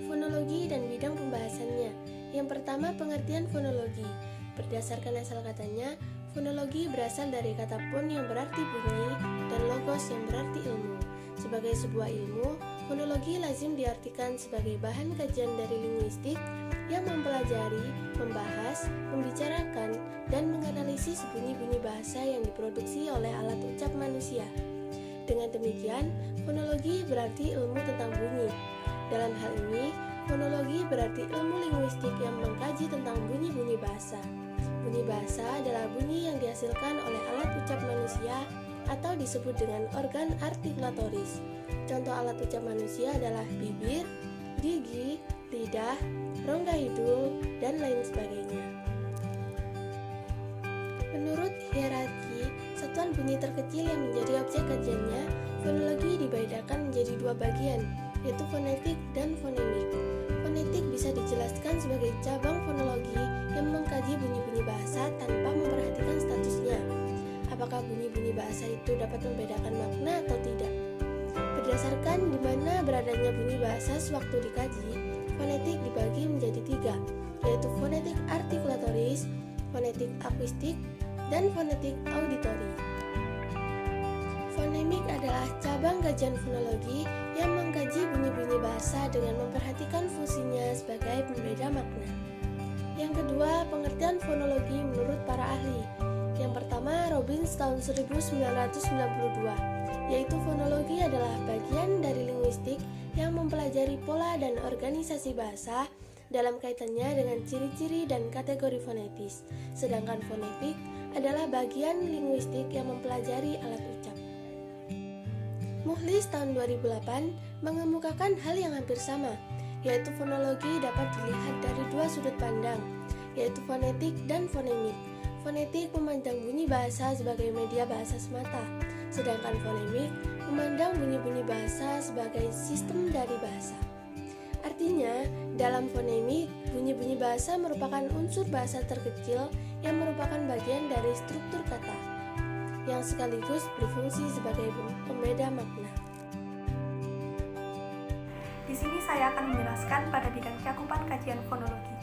Fonologi dan bidang pembahasannya. Yang pertama, pengertian fonologi. Berdasarkan asal katanya, fonologi berasal dari kata fon yang berarti bunyi dan logos yang berarti ilmu. Sebagai sebuah ilmu, fonologi lazim diartikan sebagai bahan kajian dari linguistik yang mempelajari, membahas, membicarakan, dan menganalisis bunyi-bunyi bahasa yang diproduksi oleh alat ucap manusia. Dengan demikian, fonologi berarti ilmu tentang bunyi. Dalam hal ini, fonologi berarti ilmu linguistik yang mengkaji tentang bunyi-bunyi bahasa. Bunyi bahasa adalah bunyi yang dihasilkan oleh alat ucap manusia atau disebut dengan organ artikulatoris. Contoh alat ucap manusia adalah bibir, gigi, lidah, rongga hidung, dan lain sebagainya. Menurut hierarki satuan bunyi terkecil yang menjadi objek kajiannya, fonologi dibedakan menjadi dua bagian, yaitu fonetik dan fonemik. Fonetik bisa dijelaskan sebagai cabang fonologi yang mengkaji bunyi-bunyi bahasa tanpa memperhatikan statusnya. Apakah bunyi-bunyi bahasa itu dapat membedakan makna atau tidak? Berdasarkan di mana beradanya bunyi bahasa sewaktu dikaji, fonetik dibagi menjadi tiga, yaitu fonetik artikulatoris, fonetik akuistik, dan fonetik auditori. Fonemik adalah cabang kajian fonologi yang mengkaji bunyi-bunyi bahasa dengan memperhatikan fungsinya sebagai pembeda makna. Yang kedua, pengertian fonologi menurut para ahli. Yang pertama, Robbins tahun 1992, yaitu fonologi adalah bagian dari linguistik yang mempelajari pola dan organisasi bahasa dalam kaitannya dengan ciri-ciri dan kategori fonetis, sedangkan fonetik adalah bagian linguistik yang mempelajari alat ucap. Muhlis tahun 2008 mengemukakan hal yang hampir sama, yaitu fonologi dapat dilihat dari dua sudut pandang, yaitu fonetik dan fonemik. Fonetik memandang bunyi bahasa sebagai media bahasa semata, sedangkan fonemik memandang bunyi-bunyi bahasa sebagai sistem dari bahasa. Artinya, dalam fonemik, bunyi-bunyi bahasa merupakan unsur bahasa terkecil yang merupakan bagian dari struktur kata, yang sekaligus berfungsi sebagai pembeda makna. Di sini saya akan menjelaskan pada bidang cakupan kajian fonologi.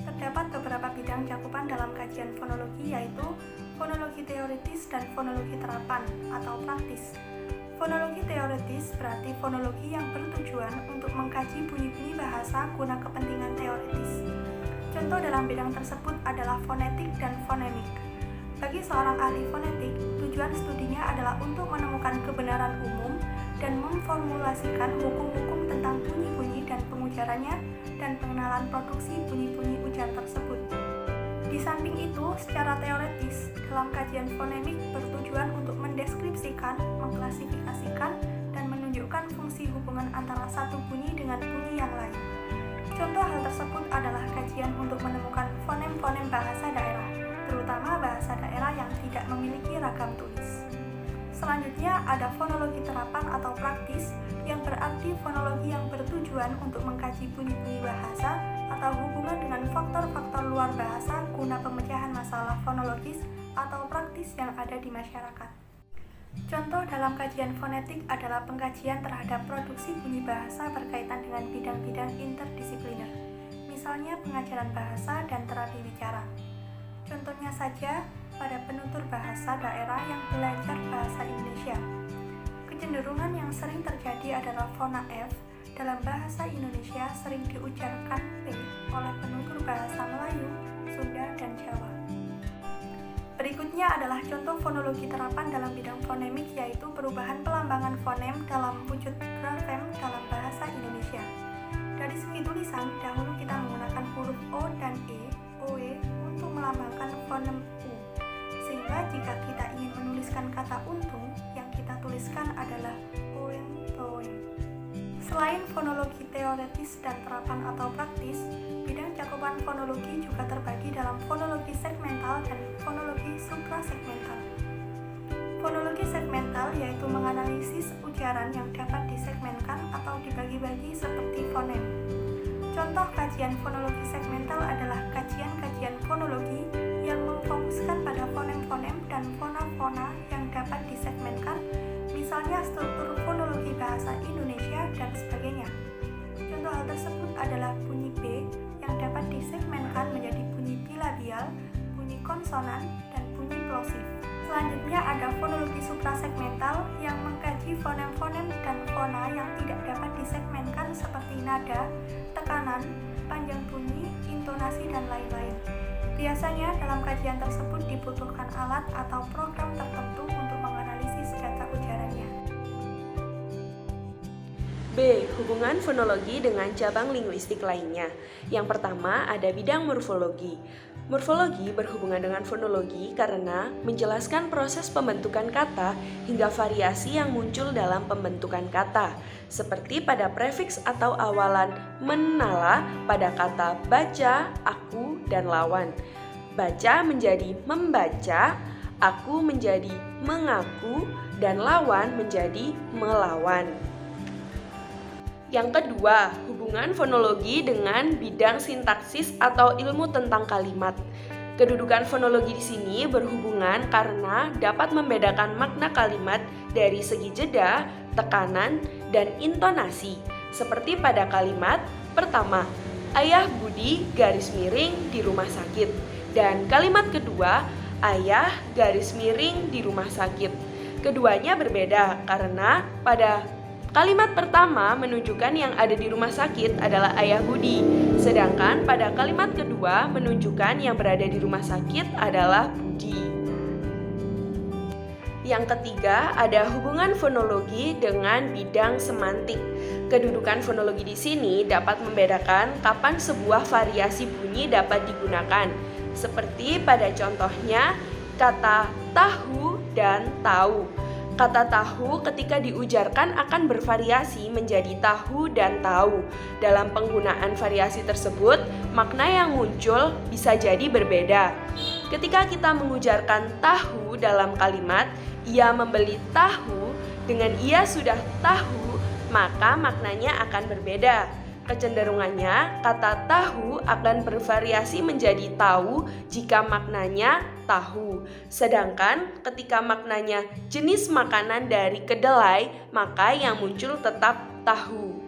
Terdapat beberapa bidang cakupan dalam kajian fonologi, yaitu fonologi teoritis dan fonologi terapan atau praktis. Fonologi teoritis berarti fonologi yang bertujuan untuk mengkaji bunyi-bunyi bahasa guna kepentingan teoritis. Contoh dalam bidang tersebut adalah fonetik dan fonemik. Bagi seorang ahli fonetik, tujuan studinya adalah untuk menemukan kebenaran umum dan memformulasikan hukum-hukum tentang bunyi-bunyi dan pengucarannya dan pengenalan produksi bunyi-bunyi ujar tersebut. Di samping itu, secara teoritis, dalam kajian fonemik bertujuan untuk mendeskripsikan, mengklasifikasikan, dan menunjukkan fungsi hubungan antara satu bunyi dengan bunyi yang lain. Contoh hal tersebut adalah kajian untuk menemukan fonem-fonem bahasa daerah, terutama bahasa daerah yang tidak memiliki ragam tulis. Selanjutnya ada fonologi terapan atau praktis, yang berarti fonologi yang bertujuan untuk mengkaji bunyi-bunyi bahasa atau hubungan dengan faktor-faktor luar bahasa guna pemecahan masalah fonologis atau praktis yang ada di masyarakat. Contoh dalam kajian fonetik adalah pengkajian terhadap produksi bunyi bahasa berkaitan dengan bidang-bidang interdisipliner, misalnya pengajaran bahasa dan terapi bicara. Contohnya saja pada penutur bahasa daerah yang belajar bahasa Indonesia. Kecenderungan yang sering terjadi adalah fona F dalam bahasa Indonesia sering diucapkan P oleh penutur bahasa Melayu, Sunda, dan Jawa. Berikutnya adalah contoh fonologi terapan dalam bidang fonemik, yaitu perubahan pelambangan fonem dalam wujud grafem dalam bahasa Indonesia. Dari segi tulisan, dahulu kita menggunakan huruf O dan E, OE, untuk melambangkan fonem U. Sehingga jika kita ingin menuliskan kata untung, yang kita tuliskan adalah oen toeng. Selain fonologi teoritis dan terapan atau praktis, bidang cakupan fonologi juga terbagi dalam fonologi segmental dan fonologi suprasegmental. Fonologi segmental yaitu menganalisis ujaran yang dapat disegmenkan atau dibagi-bagi seperti fonem. Contoh kajian fonologi segmental adalah kajian-kajian fonologi yang memfokuskan pada fonem-fonem dan fona-fona yang dapat disegmenkan, misalnya struktur fonologi bahasa Indonesia dan sebagainya. Contoh hal tersebut adalah bunyi B yang dapat disegmenkan menjadi bunyi bilabial, bunyi konsonan, dan bunyi plosif. Selanjutnya ada fonologi suprasegmental yang mengkaji fonem-fonem dan fona yang tidak dapat disegmenkan seperti nada, tekanan, panjang bunyi, intonasi, dan lain-lain. Biasanya dalam kajian tersebut dibutuhkan alat atau program tertentu untuk menganalisis data ujarannya. B. Hubungan fonologi dengan cabang linguistik lainnya. Yang pertama ada bidang morfologi. Morfologi berhubungan dengan fonologi karena menjelaskan proses pembentukan kata hingga variasi yang muncul dalam pembentukan kata, seperti pada prefiks atau awalan menala pada kata baca, aku, dan lawan. Baca menjadi membaca, aku menjadi mengaku, dan lawan menjadi melawan. Yang kedua, hubungan fonologi dengan bidang sintaksis atau ilmu tentang kalimat. Kedudukan fonologi di sini berhubungan karena dapat membedakan makna kalimat dari segi jeda, tekanan, dan intonasi. Seperti pada kalimat pertama, ayah Budi garis miring di rumah sakit. Dan kalimat kedua, ayah garis miring di rumah sakit. Keduanya berbeda karena pada kalimat pertama menunjukkan yang ada di rumah sakit adalah ayah Budi, sedangkan pada kalimat kedua menunjukkan yang berada di rumah sakit adalah Budi. Yang ketiga, ada hubungan fonologi dengan bidang semantik. Kedudukan fonologi di sini dapat membedakan kapan sebuah variasi bunyi dapat digunakan, seperti pada contohnya kata tahu dan tahu. Kata tahu ketika diujarkan akan bervariasi menjadi tahu dan tahu. Dalam penggunaan variasi tersebut, makna yang muncul bisa jadi berbeda. Ketika kita mengujarkan tahu dalam kalimat, ia membeli tahu, dengan ia sudah tahu, maka maknanya akan berbeda. Kecenderungannya, kata tahu akan bervariasi menjadi tahu jika maknanya tahu. Sedangkan ketika maknanya jenis makanan dari kedelai, maka yang muncul tetap tahu.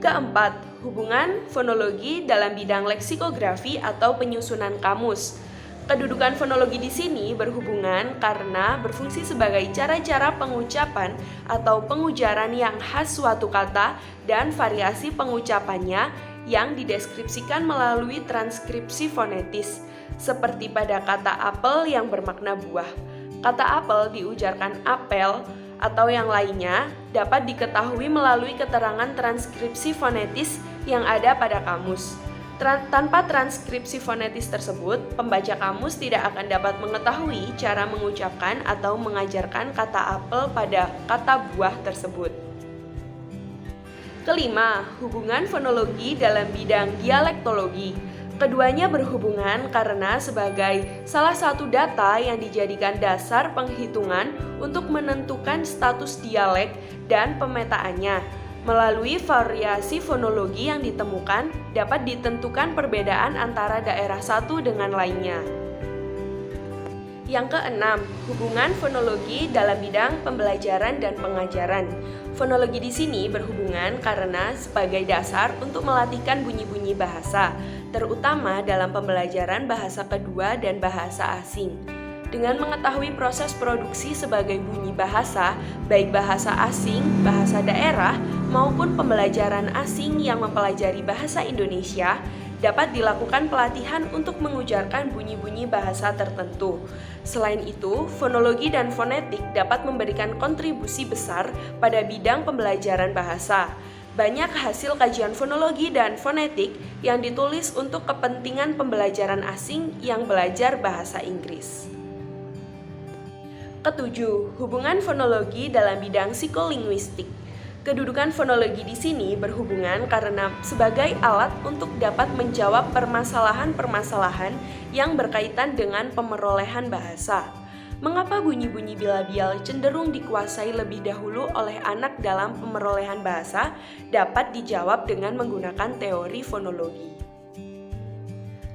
Keempat, hubungan fonologi dalam bidang leksikografi atau penyusunan kamus. Kedudukan fonologi di sini berhubungan karena berfungsi sebagai cara-cara pengucapan atau pengujaran yang khas suatu kata dan variasi pengucapannya yang dideskripsikan melalui transkripsi fonetis, seperti pada kata apel yang bermakna buah. Kata apel diujarkan apel atau yang lainnya dapat diketahui melalui keterangan transkripsi fonetis yang ada pada kamus. Tanpa transkripsi fonetis tersebut, pembaca kamus tidak akan dapat mengetahui cara mengucapkan atau mengajarkan kata apel pada kata buah tersebut. Kelima, hubungan fonologi dalam bidang dialektologi. Keduanya berhubungan karena sebagai salah satu data yang dijadikan dasar penghitungan untuk menentukan status dialek dan pemetaannya. Melalui variasi fonologi yang ditemukan, dapat ditentukan perbedaan antara daerah satu dengan lainnya. Yang keenam, hubungan fonologi dalam bidang pembelajaran dan pengajaran. Fonologi di sini berhubungan karena sebagai dasar untuk melatihkan bunyi-bunyi bahasa, terutama dalam pembelajaran bahasa kedua dan bahasa asing. Dengan mengetahui proses produksi sebagai bunyi bahasa, baik bahasa asing, bahasa daerah, maupun pembelajaran asing yang mempelajari bahasa Indonesia, dapat dilakukan pelatihan untuk mengujarkan bunyi-bunyi bahasa tertentu. Selain itu, fonologi dan fonetik dapat memberikan kontribusi besar pada bidang pembelajaran bahasa. Banyak hasil kajian fonologi dan fonetik yang ditulis untuk kepentingan pembelajaran asing yang belajar bahasa Inggris. Ketujuh, hubungan fonologi dalam bidang psikolinguistik. Kedudukan fonologi di sini berhubungan karena sebagai alat untuk dapat menjawab permasalahan-permasalahan yang berkaitan dengan pemerolehan bahasa. Mengapa bunyi-bunyi bilabial cenderung dikuasai lebih dahulu oleh anak dalam pemerolehan bahasa dapat dijawab dengan menggunakan teori fonologi.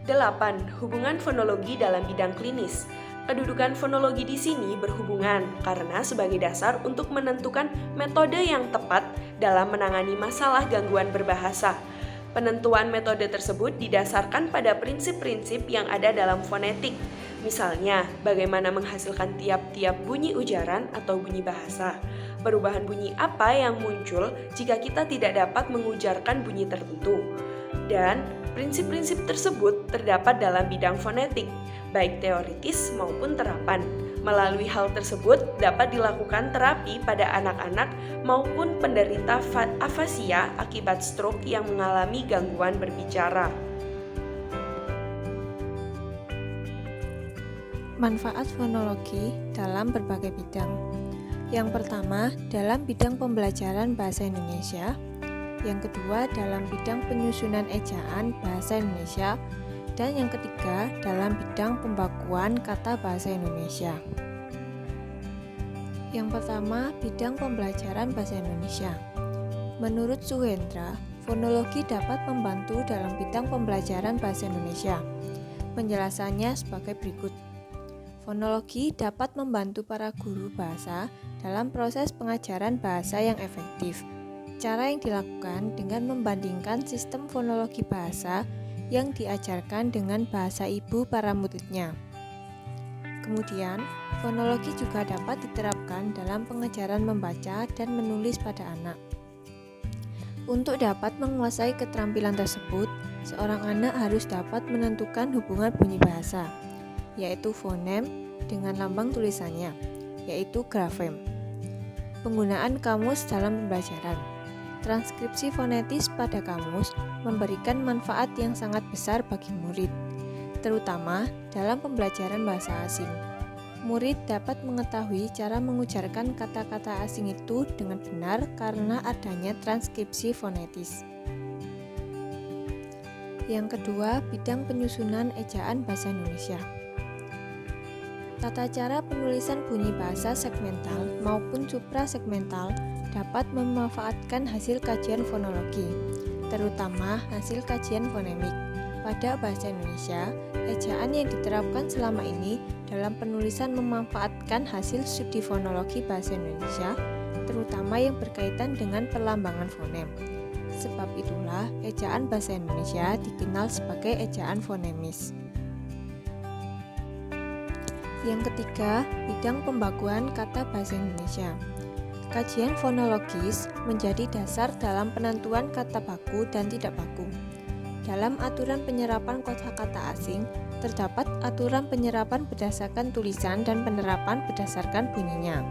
8. Hubungan fonologi dalam bidang klinis. Kedudukan fonologi di sini berhubungan karena sebagai dasar untuk menentukan metode yang tepat dalam menangani masalah gangguan berbahasa. Penentuan metode tersebut didasarkan pada prinsip-prinsip yang ada dalam fonetik. Misalnya, bagaimana menghasilkan tiap-tiap bunyi ujaran atau bunyi bahasa. Perubahan bunyi apa yang muncul jika kita tidak dapat mengujarkan bunyi tertentu. Dan prinsip-prinsip tersebut terdapat dalam bidang fonetik, baik teoritis maupun terapan. Melalui hal tersebut dapat dilakukan terapi pada anak-anak maupun penderita afasia akibat stroke yang mengalami gangguan berbicara. Manfaat fonologi dalam berbagai bidang. Yang pertama, dalam bidang pembelajaran bahasa Indonesia. Yang kedua, dalam bidang penyusunan ejaan bahasa Indonesia. Dan yang ketiga, dalam bidang pembakuan kata bahasa Indonesia. Yang pertama, bidang pembelajaran bahasa Indonesia. Menurut Suhendra, fonologi dapat membantu dalam bidang pembelajaran bahasa Indonesia. Penjelasannya sebagai berikut. Fonologi dapat membantu para guru bahasa dalam proses pengajaran bahasa yang efektif. Cara yang dilakukan dengan membandingkan sistem fonologi bahasa yang diajarkan dengan bahasa ibu para muridnya. Kemudian, fonologi juga dapat diterapkan dalam pengajaran membaca dan menulis pada anak. Untuk dapat menguasai keterampilan tersebut, seorang anak harus dapat menentukan hubungan bunyi bahasa, yaitu fonem dengan lambang tulisannya, yaitu grafem. Penggunaan kamus dalam pembelajaran. Transkripsi fonetis pada kamus memberikan manfaat yang sangat besar bagi murid, terutama dalam pembelajaran bahasa asing. Murid dapat mengetahui cara mengujarkan kata-kata asing itu dengan benar karena adanya transkripsi fonetis. Yang kedua, bidang penyusunan ejaan bahasa Indonesia. Tata cara penulisan bunyi bahasa segmental maupun suprasegmental dapat memanfaatkan hasil kajian fonologi, terutama hasil kajian fonemik. Pada bahasa Indonesia, ejaan yang diterapkan selama ini dalam penulisan memanfaatkan hasil studi fonologi bahasa Indonesia, terutama yang berkaitan dengan perlambangan fonem. Sebab itulah, ejaan bahasa Indonesia dikenal sebagai ejaan fonemis. Yang ketiga, bidang pembakuan kata bahasa Indonesia. Kajian fonologis menjadi dasar dalam penentuan kata baku dan tidak baku. Dalam aturan penyerapan kosakata asing, terdapat aturan penyerapan berdasarkan tulisan dan penerapan berdasarkan bunyinya.